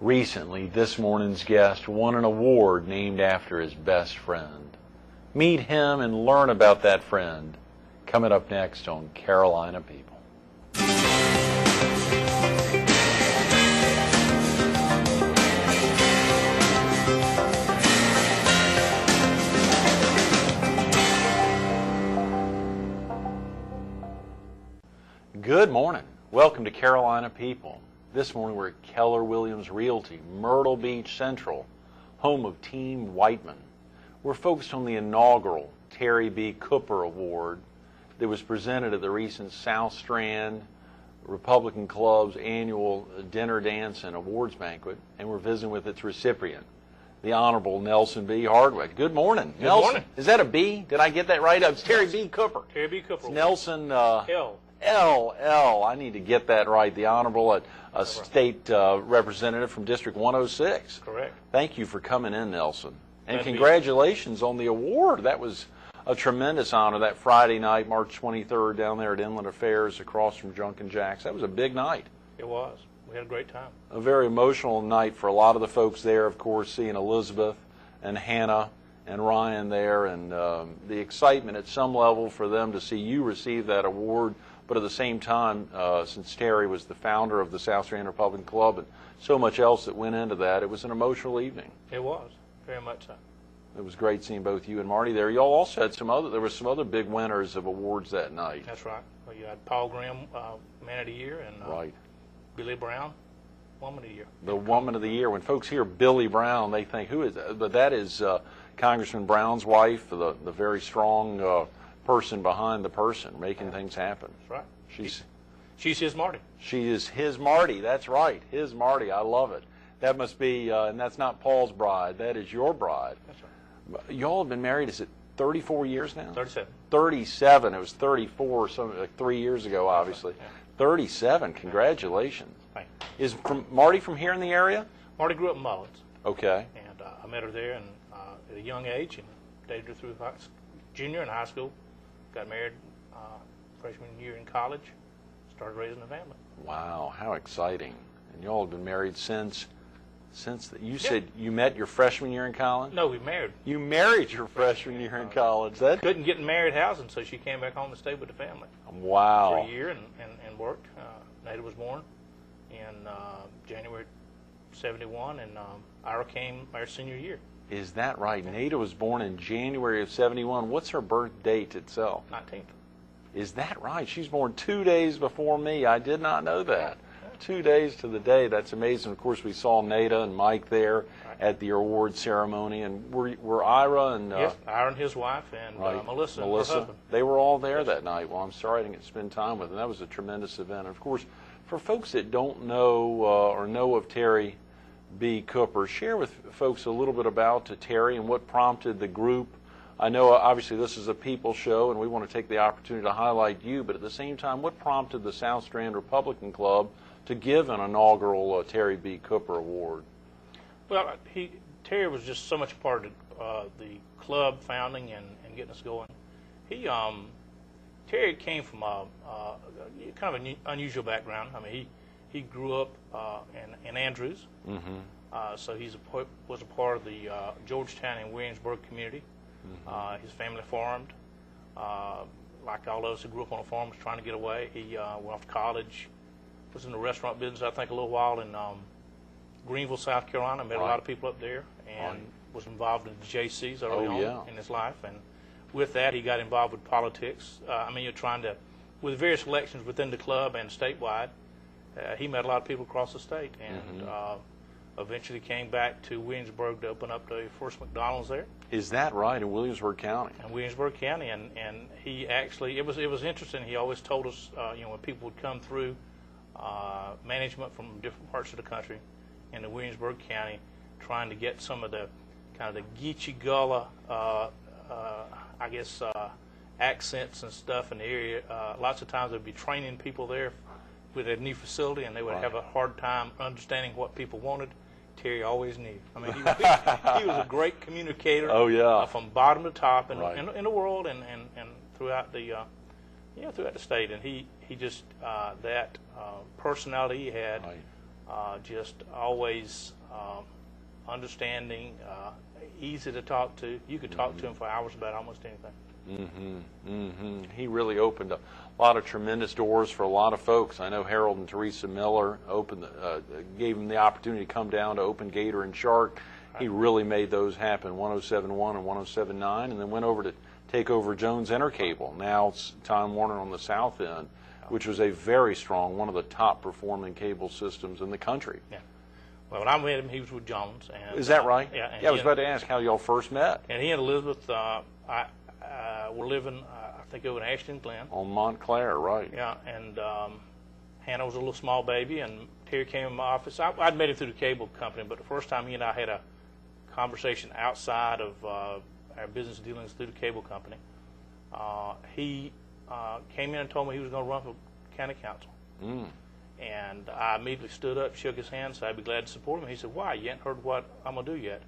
Recently, this morning's guest won an award named after his best friend. Meet him and learn about that friend. Coming up next on Carolina People. Good morning. Welcome to Carolina People. This morning we're at Keller Williams Realty, Myrtle Beach Central, home of Team Whiteman. We're focused on the inaugural Terry B. Cooper Award that was presented at the recent South Strand Republican Club's annual dinner, dance, and awards banquet, and we're visiting with its recipient, the Honorable Nelson B. Hardwick. Good morning. Good Nelson. morning. Is that a B? Did I get that right? It's Terry B. Cooper. Terry B. Cooper. Nelson L. L. I need to get that right. The Honorable State Representative from District 106. Correct. Thank you for coming in, Nelson. And That'd be- congratulations on the award. That was a tremendous honor that Friday night, March 23rd, down there at Inland Affairs across from Junkin' Jack's. That was a big night. It was. We had a great time. A very emotional night for a lot of the folks there, of course, seeing Elizabeth and Hannah and Ryan there, and the excitement at some level for them to see you receive that award. But at the same time, since Terry was the founder of the South Strand Republican Club and so much else that went into that, it was an emotional evening. It was. Very much so. It was great seeing both you and Marty there. Y'all also had there were some other big winners of awards that night. That's right. Well, you had Paul Graham, Man of the Year, and Right. Billy Brown, Woman of the Year. The Woman of the Year. When folks hear Billy Brown, they think, who is that? But that is Congressman Brown's wife, the very strong person behind the person, making things happen. That's right. She's his Marty. She is his Marty. That's right, his Marty. I love it. That must be, and that's not Paul's bride. That is your bride. That's right. Y'all have been married, is it 34 years now? 37. 37. It was 34 like 3 years ago, obviously. Yeah. 37. Congratulations. Thank Is Marty from here in the area? Marty grew up in Mullins. Okay. And I met her there and, at a young age and dated her through junior and high school. Got married freshman year in college. Started raising a family. Wow, how exciting. And y'all have been married since you said you met your freshman year in college? No, we married. You married your freshman year in college. That Couldn't get in married housing, so she came back home to stay with the family. Wow. For a year and worked. Nada was born in January 71, and Ira came our senior year. Is that right? Nada was born in January of 71. What's her birth date itself? 19th. Is that right? She's born 2 days before me. I did not know that. 2 days to the day. That's amazing. Of course, we saw Nada and Mike there at the award ceremony. And were Ira and... yes, Ira and his wife and Melissa and her husband. They were all there that night. Well, I'm sorry I didn't get to spend time with them. That was a tremendous event. And of course, for folks that don't know or know of Terry B. Cooper, share with folks a little bit about Terry and what prompted the group. I know obviously this is a people show and we want to take the opportunity to highlight you, but at the same time, what prompted the South Strand Republican Club to give an inaugural Terry B. Cooper Award? Well, Terry was just so much a part of the club founding and getting us going. Terry came from a kind of an unusual background. I mean, he grew up in Andrews, so was a part of the Georgetown and Williamsburg community. His family farmed. Like all of us who grew up on a farm, was trying to get away. He went off to college, was in the restaurant business, I think, a little while in Greenville, South Carolina. Met a lot of people up there and was involved in the JCs early on in his life. And with that, he got involved with politics. You're trying to, with various elections within the club and statewide, he met a lot of people across the state. And eventually came back to Williamsburg to open up the first McDonald's there. Is that right, in Williamsburg County? In Williamsburg County, and he actually, it was interesting. He always told us, when people would come through management from different parts of the country into Williamsburg County, trying to get some of the kind of the Geechee Gullah, accents and stuff in the area. Lots of times they'd be training people there with a new facility, and they would have a hard time understanding what people wanted. Terry always knew. I mean, he was a great communicator. Oh yeah. From bottom to top, in the world and throughout the throughout the state. And he just that personality he had just always understanding, easy to talk to. You could talk to him for hours about almost anything. He really opened a lot of tremendous doors for a lot of folks. I know Harold and Teresa Miller gave him the opportunity to come down to open Gator and Shark. He really made those happen, 107.1 and 107.9, and then went over to take over Jones Intercable. Now it's Time Warner on the south end, which was a very strong, one of the top performing cable systems in the country. Yeah. Well, when I met him, he was with Jones. And, is that right? Yeah. I was about to ask how y'all first met. And he and Elizabeth were living, I think, over in Ashton Glen. On Montclair, right. Yeah, and Hannah was a little small baby, and Terry came in my office. I'd met him through the cable company, but the first time he and I had a conversation outside of our business dealings through the cable company, he came in and told me he was going to run for county council. And I immediately stood up, shook his hand, said I'd be glad to support him. He said, why? You hadn't heard what I'm going to do yet.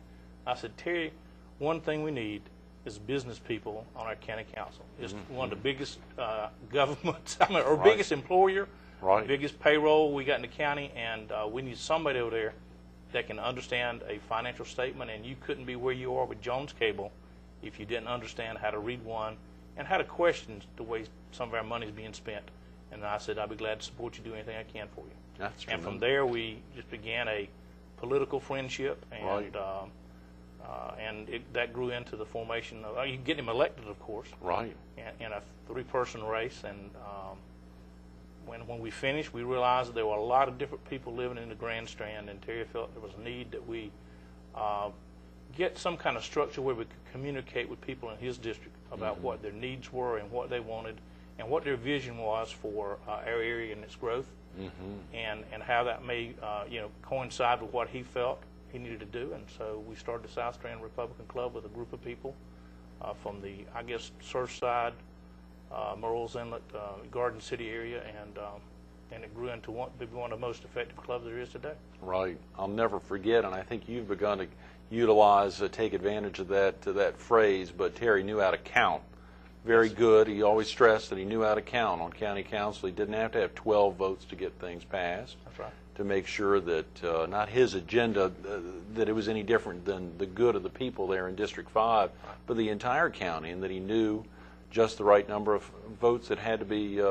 I said, Terry, one thing we need is business people on our county council. It's one of the biggest governments, biggest employer, biggest payroll we got in the county, and we need somebody over there that can understand a financial statement, and you couldn't be where you are with Jones Cable if you didn't understand how to read one and how to question the way some of our money is being spent. And I said, I'll be glad to support you, do anything I can for you. That's and from there, we just began a political friendship, and that grew into the formation of, you get him elected, of course, in a three-person race. And when we finished, we realized that there were a lot of different people living in the Grand Strand, and Terry felt there was a need that we get some kind of structure where we could communicate with people in his district about what their needs were and what they wanted, and what their vision was for our area and its growth, and how that may coincide with what he felt he needed to do. And so we started the South Strand Republican Club with a group of people from the, Surfside, Merle's Inlet, Garden City area, and it grew into one of the most effective clubs there is today. Right. I'll never forget, and I think you've begun to utilize, take advantage of that phrase, but Terry knew how to count. Very good. He always stressed that he knew how to count on county council. He didn't have to have 12 votes to get things passed. That's right. To make sure that not his agenda, that it was any different than the good of the people there in District 5, but the entire county, and that he knew just the right number of votes that had to be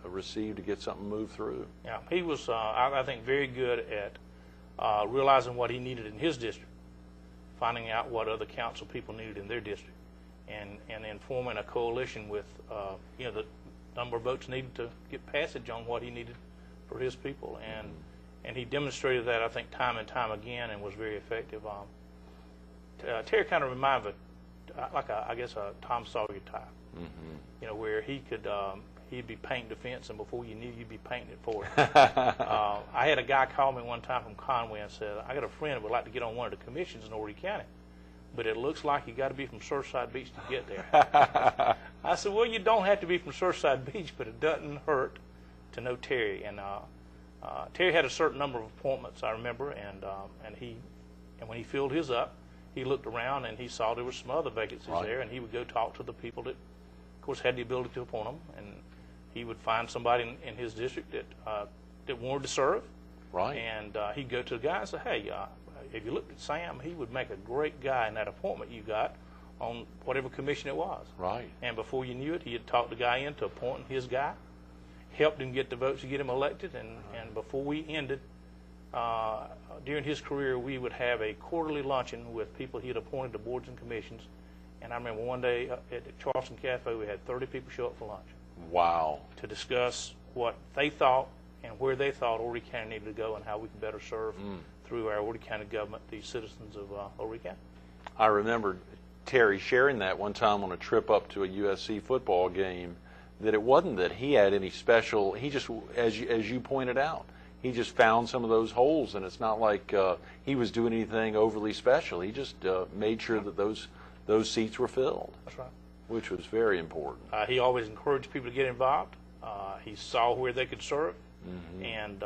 received to get something moved through. Yeah, he was, I think, very good at realizing what he needed in his district, finding out what other council people needed in their district, and then forming a coalition with the number of votes needed to get passage on what he needed for his people, and he demonstrated that, I think, time and time again, and was very effective. Terry kind of reminded a Tom Sawyer type, where he could he'd be painting the fence, and before you knew, you'd be painting it for him. I had a guy call me one time from Conway and said, I got a friend that would like to get on one of the commissions in Horry County, but it looks like you got to be from Surfside Beach to get there. I said, well, you don't have to be from Surfside Beach, but it doesn't hurt to know Terry. And Terry had a certain number of appointments, I remember, and when he filled his up, he looked around and he saw there were some other vacancies there, and he would go talk to the people that, of course, had the ability to appoint them, and he would find somebody in his district that wanted to serve. And he'd go to the guy and say, hey, if you looked at Sam, he would make a great guy in that appointment you got on whatever commission it was. And before you knew it, he had talked the guy into appointing his guy, helped him get the votes to get him elected, and before we ended, during his career, we would have a quarterly luncheon with people he had appointed to boards and commissions. And I remember one day at the Charleston Cafe, we had 30 people show up for lunch. Wow. To discuss what they thought and where they thought Horry County needed to go and how we could better serve through our Horry County government the citizens of Horry County. I remember Terry sharing that one time on a trip up to a USC football game, that it wasn't that he had any special, he just, as you pointed out, he just found some of those holes, and it's not like he was doing anything overly special. He just made sure that those seats were filled. That's right. Which was very important. He always encouraged people to get involved. He saw where they could serve, and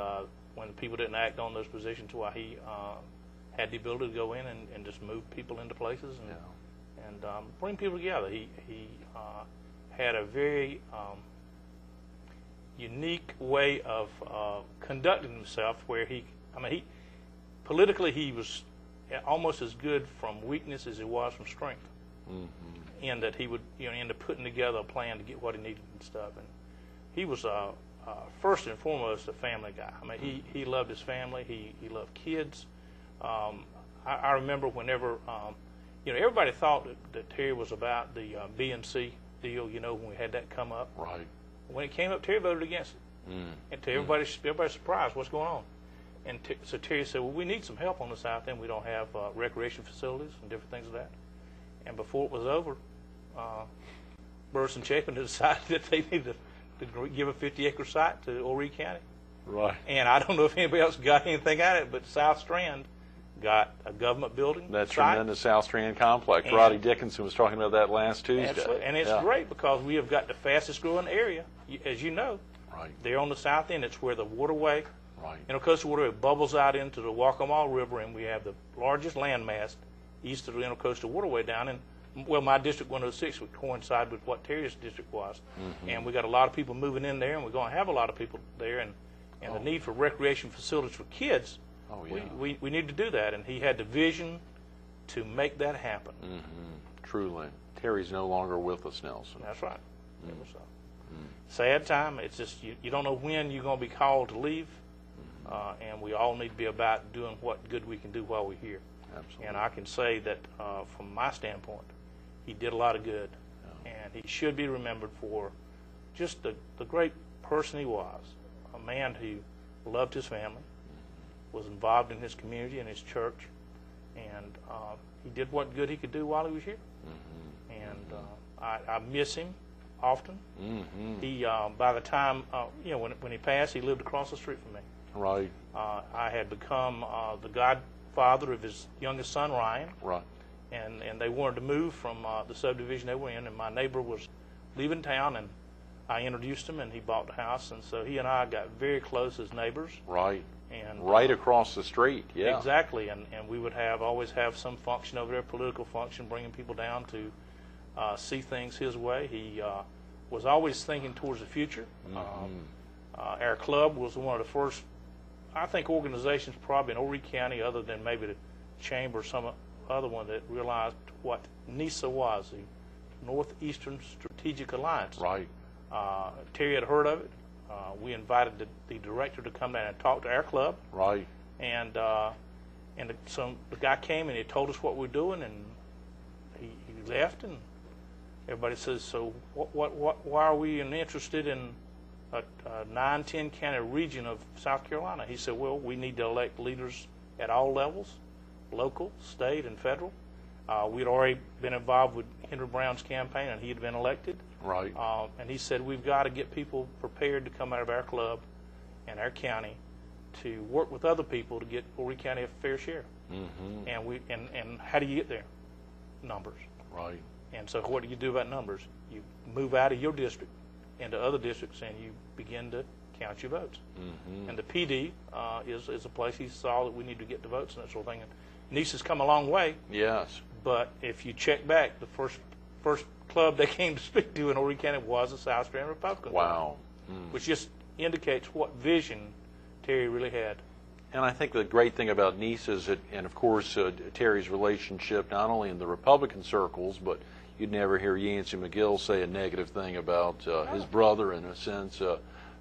when people didn't act on those positions, why he had the ability to go in and just move people into places and bring people together. He had a very unique way of conducting himself, where politically he was almost as good from weakness as he was from strength. In that he would, end up putting together a plan to get what he needed and stuff. And he was first and foremost a family guy. He loved his family. He loved kids. I remember whenever, everybody thought that Terry was about the B&C deal, when we had that come up. Right. When it came up, Terry voted against it. And to everybody's surprised, what's going on? And so Terry said, well, we need some help on the South End. We don't have recreation facilities and different things like that. And before it was over, Burris and Chapin decided that they needed to give a 50-acre site to Horry County. Right. And I don't know if anybody else got anything out of it, but South Strand got a government building. That's site. tremendous, South Strand complex. And Roddy Dickinson was talking about that last Tuesday. Absolutely. And it's great because we have got the fastest growing area, as you know. Right. There on the South End, it's where the waterway, right. Of course, the waterway bubbles out into the Waccamaw River, and we have the largest landmass east of the Intercoastal Waterway down in, my District 106 would coincide with what Terry's district was. And we got a lot of people moving in there, and we're going to have a lot of people there, and the need for recreation facilities for kids. Oh, yeah. We need to do that, and he had the vision to make that happen. Truly. Terry's no longer with us, Nelson. That's right. Sad time. It's just you don't know when you're going to be called to leave, and we all need to be about doing what good we can do while we're here. Absolutely. And I can say that from my standpoint, he did a lot of good, and he should be remembered for just the great person he was, a man who loved his family, was involved in his community and his church, and he did what good he could do while he was here. And I miss him often. He, by the time, when he passed, he lived across the street from me. Right. I had become the godfather of his youngest son, Ryan. Right. And they wanted to move from the subdivision they were in, and my neighbor was leaving town, and I introduced him, and he bought the house, and so he and I got very close as neighbors. Right. And right across the street, yeah. Exactly, and we would always have some function over there, political function, bringing people down to see things his way. He was always thinking towards the future. Our club was one of the first, I think, organizations probably in Horry County, other than maybe the Chamber or some other one, that realized what NISA was, the Northeastern Strategic Alliance. Right. Terry had heard of it. We invited the director to come down and talk to our club. Right. And so the guy came and he told us what we're doing, and he left, and everybody says, so why are we interested in a 9-10 county region of South Carolina? He said, well, we need to elect leaders at all levels, local, state, and federal. We'd already been involved with Henry Brown's campaign, and he had been elected. Right. And he said, we've got to get people prepared to come out of our club and our county to work with other people to get Horry County a fair share. And how do you get there? Numbers. Right. And so what do you do about numbers? You move out of your district into other districts, and you begin to count your votes. And the PD is a place he saw that we need to get the votes and that sort of thing. And Nice has come a long way. Yes. But if you check back, the first club they came to speak to in Horry County was the South Strand Republican Club, which just indicates what vision Terry really had. And I think the great thing about Nice is that, and of course Terry's relationship not only in the Republican circles, but you'd never hear Yancey McGill say a negative thing about his brother, in a sense,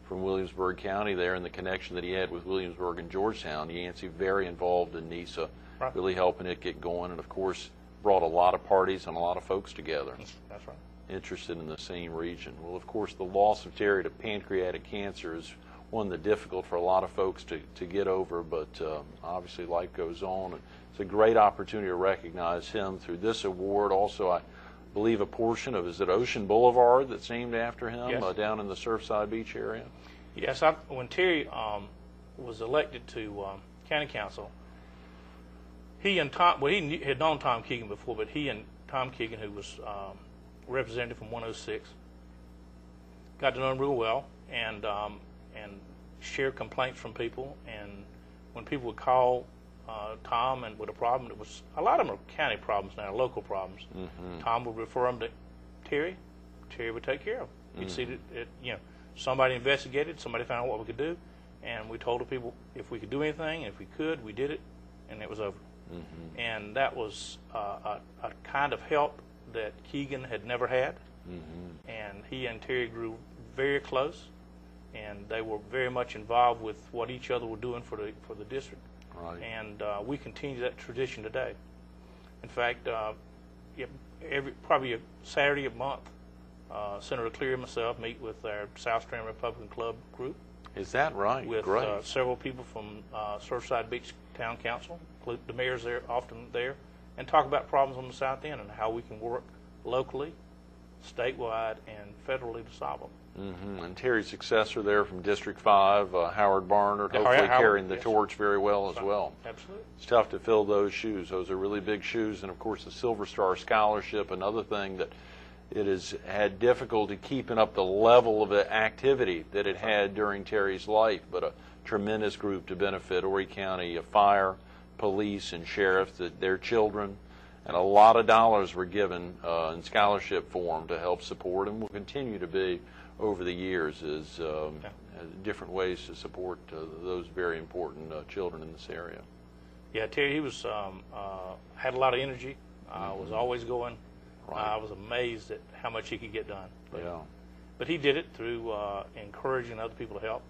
from Williamsburg County there, and the connection that he had with Williamsburg and Georgetown. Yancey very involved in NISA, really helping it get going, and of course brought a lot of parties and a lot of folks together. That's right. Interested in the same region. Well, of course, the loss of Terry to pancreatic cancer is one that's difficult for a lot of folks to get over, but obviously life goes on. And it's a great opportunity to recognize him through this award. Also, I believe a portion of, is it Ocean Boulevard that's named after him? Yes. Down in the Surfside Beach area? Yes, when Terry was elected to county council, he and Tom, well, he had known Tom Keegan before, but he and Tom Keegan, who was representative from 106, got to know him real well, and shared complaints from people. And when people would call Tom and with a problem, it was, a lot of them are county problems now, local problems. Tom would refer them to Terry. Terry would take care of them. You'd see that, somebody investigated, somebody found out what we could do, and we told the people if we could do anything, and if we could, we did it, and it was over. Mm-hmm. And that was a kind of help that Keegan had never had, mm-hmm. and he and Terry grew very close, and they were very much involved with what each other were doing for the district. Right. And we continue that tradition today. In fact, probably a Saturday a month, Senator Cleary and myself meet with our South Strand Republican Club group. Is that right? With Great. Several people from Surfside Beach Town Council, the mayor's there, often there, and talk about problems on the South End and how we can work locally, statewide, and federally to solve them. Mm-hmm. And Terry's successor there from District 5, Howard Barnard, hopefully carrying the torch very well as well. Absolutely. It's tough to fill those shoes. Those are really big shoes. And, of course, the Silver Star Scholarship, another thing that it has had difficulty keeping up the level of activity that it had during Terry's life, but a tremendous group to benefit Horry County fire, police, and sheriff, their children. And a lot of dollars were given in scholarship form to help support, and will continue to be over the years as different ways to support those very important children in this area. Yeah, Terry, he was had a lot of energy. Mm-hmm. Was always going. Right. I was amazed at how much he could get done. Yeah. But he did it through encouraging other people to help,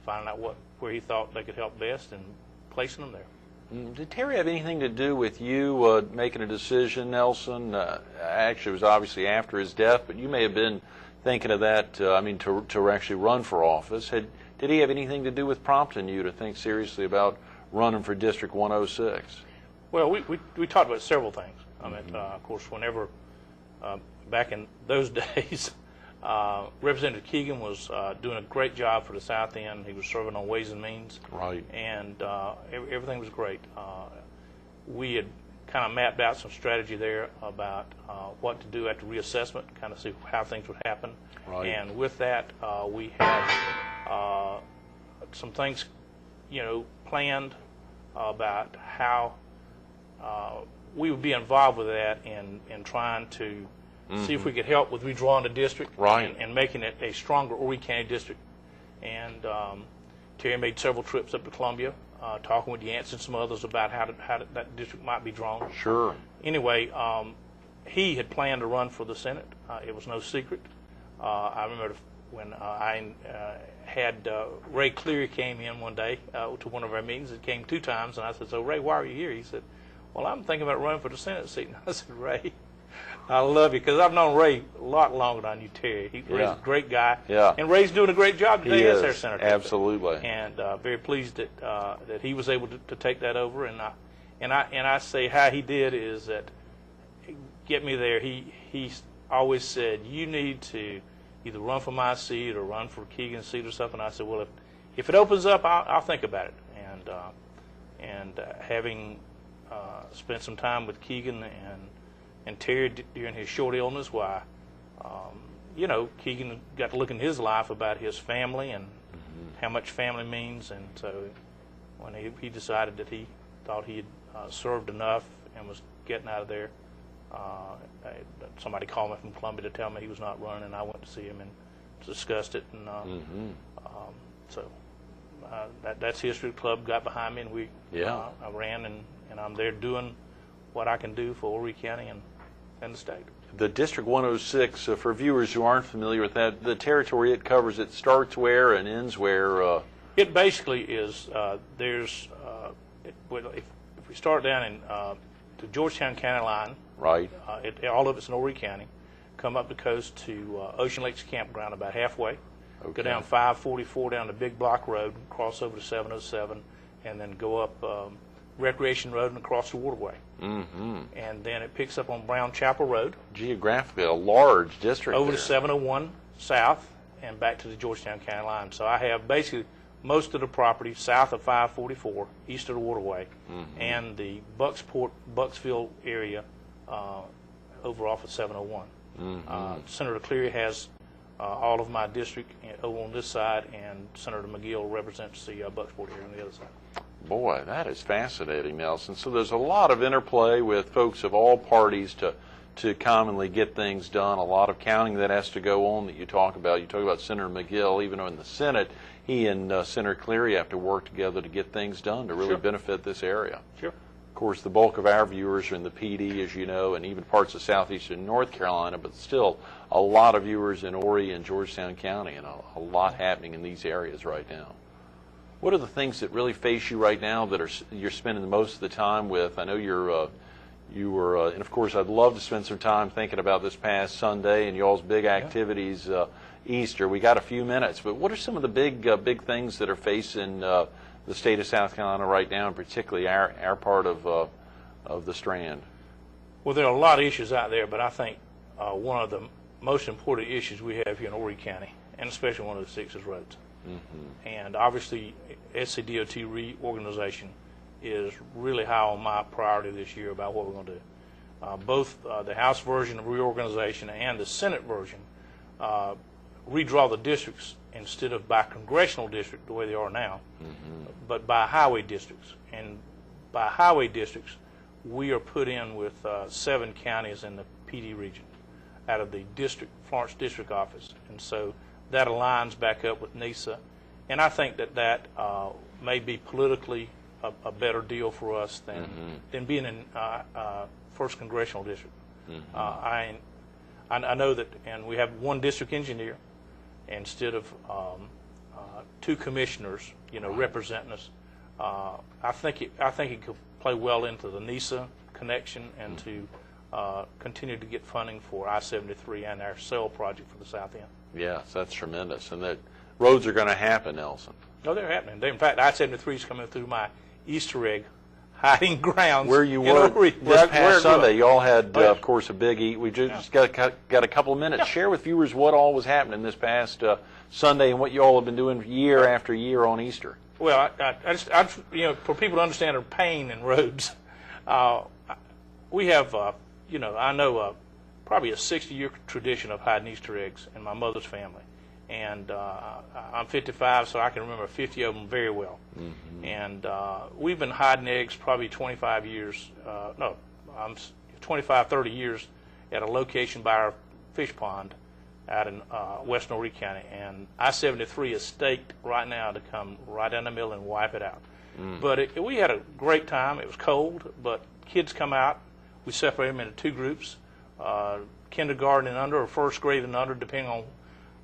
finding out where he thought they could help best, and placing them there. Did Terry have anything to do with you making a decision, Nelson? Actually, it was obviously after his death, but you may have been thinking of that, to actually run for office. Did he have anything to do with prompting you to think seriously about running for District 106? Well, we talked about several things. I mean, of course, whenever, back in those days, Representative Keegan was doing a great job for the South End. He was serving on Ways and Means. Right. And everything was great. We had kind of mapped out some strategy there about what to do after reassessment, kind of see how things would happen. Right. And with that, we had some things, planned about how we would be involved with that in trying to see if we could help with redrawing the district, right. and making it a stronger Horry County district. And Terry made several trips up to Columbia, talking with Yancey and some others about how that district might be drawn. Sure. Anyway, he had planned to run for the Senate. It was no secret. I remember when I had Ray Cleary came in one day to one of our meetings. It came 2 times, and I said, "So Ray, why are you here?" He said, "Well, I'm thinking about running for the Senate seat." And I said, "Ray, I love you, because I've known Ray a lot longer than you, Terry. Ray's a great guy, and Ray's doing a great job today as our senator." Absolutely. And very pleased that he was able to take that over. And I say how he did is that get me there. He always said, "You need to either run for my seat or run for Keegan's seat or something." I said, "Well, if it opens up, I'll think about it." And having spent some time with Keegan and Terry during his short illness, Keegan got to look in his life about his family and how much family means. And so when he decided that he thought he had served enough and was getting out of there, somebody called me from Columbia to tell me he was not running, and I went to see him and discussed it. And so that's history. The club got behind me, and I ran, and I'm there doing what I can do for Horry County and the state. The District 106, for viewers who aren't familiar with that, the territory it covers, it starts where and ends where? It basically is, if we start down in the Georgetown County line, right. All of it's in Horry County, come up the coast to Ocean Lakes Campground about halfway, go down 544 down to Big Block Road, cross over to 707, and then go up Recreation Road and across the waterway. And then it picks up on Brown Chapel Road. Geographically, a large district over there. to 701 south and back to the Georgetown County line. So I have basically most of the property south of 544, east of the waterway, and the Bucksville area over off of 701. Senator Cleary has all of my district over on this side, and Senator McGill represents the Bucksport area on the other side. Boy, that is fascinating, Nelson. So there's a lot of interplay with folks of all parties to to commonly get things done. A lot of counting that has to go on that you talk about. You talk about Senator McGill. Even in the Senate, he and Senator Cleary have to work together to get things done to really benefit this area. Sure. Of course, the bulk of our viewers are in the PD, as you know, and even parts of southeastern North Carolina, but still a lot of viewers in Horry and Georgetown County, and a lot happening in these areas right now. What are the things that really face you right now that you're spending most of the time with? I know you were, and of course, I'd love to spend some time thinking about this past Sunday and y'all's big activities, Easter. We got a few minutes, but what are some of the big things that are facing the state of South Carolina right now, and particularly our part of the Strand? Well, there are a lot of issues out there, but I think one of the most important issues we have here in Horry County, and especially one of the six, is roads. Mm-hmm. And obviously, SCDOT reorganization is really high on my priority this year about what we're going to do. Both the House version of reorganization and the Senate version redraw the districts instead of by congressional district the way they are now, but by highway districts. And by highway districts, we are put in with 7 counties in the PD region out of the Florence district office. And so that aligns back up with NISA. And I think that may be politically a better deal for us than being in first congressional district. I know that, and we have one district engineer instead of 2 commissioners, representing us. I think it could play well into the NISA connection and to continue to get funding for I-73 and our SEL project for the South End. Yes, that's tremendous, and that roads are going to happen, Nelson. No, they're happening. In fact, I-73 is coming through my Easter egg hiding grounds. Where you were this past Sunday, you all had, of course, a big eat. We just got a couple of minutes. Share with viewers what all was happening this past Sunday and what you all have been doing year after year on Easter. Well, I just for people to understand their pain in roads, we have, I know probably a 60-year tradition of hiding Easter eggs in my mother's family. And I'm 55, so I can remember 50 of them very well. Mm-hmm. And we've been hiding eggs probably 25 years, 25, 30 years at a location by our fish pond out in western Horry County. And I-73 is staked right now to come right down the middle and wipe it out. Mm. But we had a great time. It was cold, but kids come out. We separate them into 2 groups, kindergarten and under, or first grade and under, depending on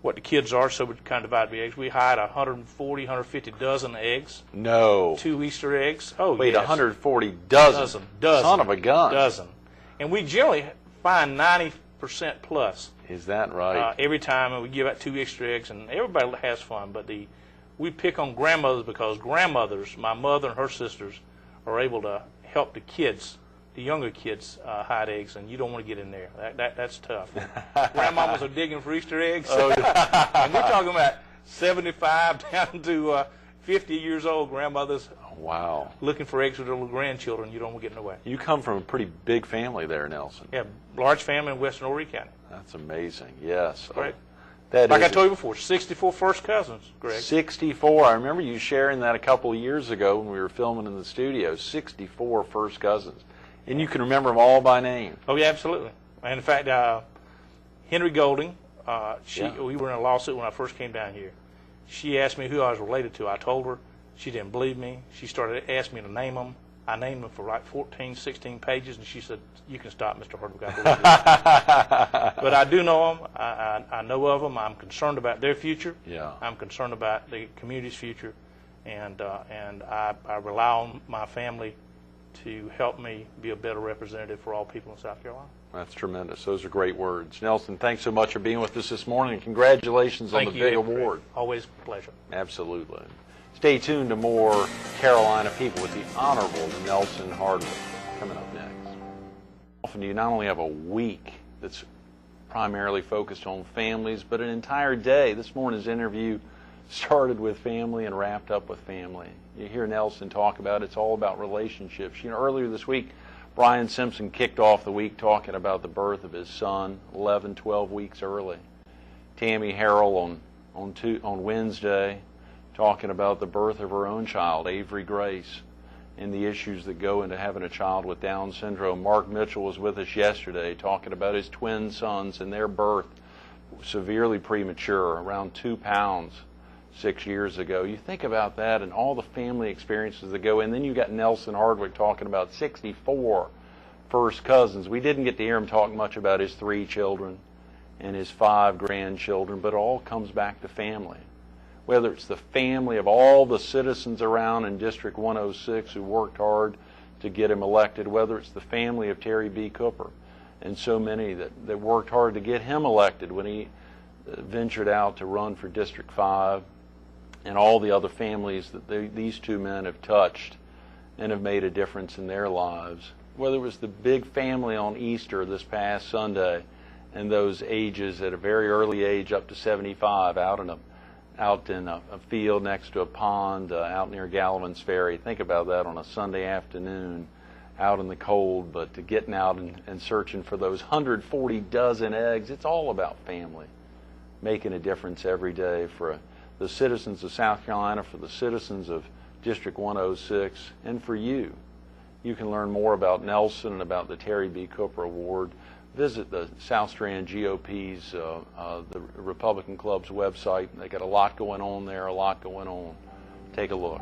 what the kids are, so we kind of divide the eggs. We hide 140, 150 dozen eggs. No. 2 Easter eggs. Oh, wait, yes. 140 dozen? Dozen. Son of a gun. Dozen. And we generally find 90% plus. Is that right? Every time, and we give out 2 Easter eggs, and everybody has fun. But we pick on grandmothers because grandmothers, my mother and her sisters, are able to help the kids, the younger kids, hide eggs, and you don't want to get in there. That's tough. Grandmamas are digging for Easter eggs. Oh, and we're talking about 75 down to 50 years old grandmothers. Wow. Looking for eggs with their little grandchildren. You don't want to get in the way. You come from a pretty big family there, Nelson. Yeah, large family in western Horry County. That's amazing. Yes. Right. Like I told you before, 64 first cousins, Greg. 64. I remember you sharing that a couple of years ago when we were filming in the studio. 64 first cousins. And you can remember them all by name. Oh, yeah, absolutely. And in fact, Henry Golding, we were in a lawsuit when I first came down here. She asked me who I was related to. I told her. She didn't believe me. She started asking me to name them. I named them for like 14, 16 pages, and she said, "You can stop, Mr. Hardwick. I believe you." But I do know them. I know of them. I'm concerned about their future. Yeah. I'm concerned about the community's future, and I rely on my family to help me be a better representative for all people in South Carolina. That's tremendous. Those are great words. Nelson, thanks so much for being with us this morning, and congratulations on the big award. Always a pleasure. Absolutely. Stay tuned to more Carolina People with the Honorable Nelson Hardwick coming up next. Often you not only have a week that's primarily focused on families, but an entire day. This morning's interview started with family and wrapped up with family. You hear Nelson talk about it's all about relationships. Earlier this week, Brian Simpson kicked off the week talking about the birth of his son, 11, 12 weeks early. Tammy Harrell on Wednesday talking about the birth of her own child, Avery Grace. and the issues that go into having a child with Down syndrome. Mark Mitchell was with us yesterday talking about his twin sons and their birth, severely premature, around 2 pounds 6 years ago. You think about that and all the family experiences that go, and then you got Nelson Hardwick talking about 64 first cousins. We didn't get to hear him talk much about his 3 children and his 5 grandchildren, but it all comes back to family. Whether it's the family of all the citizens around in District 106 who worked hard to get him elected, whether it's the family of Terry B. Cooper and so many that worked hard to get him elected when he ventured out to run for District 5, and all the other families that these 2 men have touched and have made a difference in their lives. Whether it was the big family on Easter this past Sunday and those ages at a very early age up to 75 out in a field next to a pond out near Gallivan's Ferry. Think about that on a Sunday afternoon out in the cold, but to getting out and searching for those 140 dozen eggs. It's all about family, making a difference every day for the citizens of South Carolina, for the citizens of District 106, and for you. You can learn more about Nelson and about the Terry B. Cooper Award. Visit the South Strand GOP's, the Republican Club's website. They got a lot going on there, a lot going on. Take a look.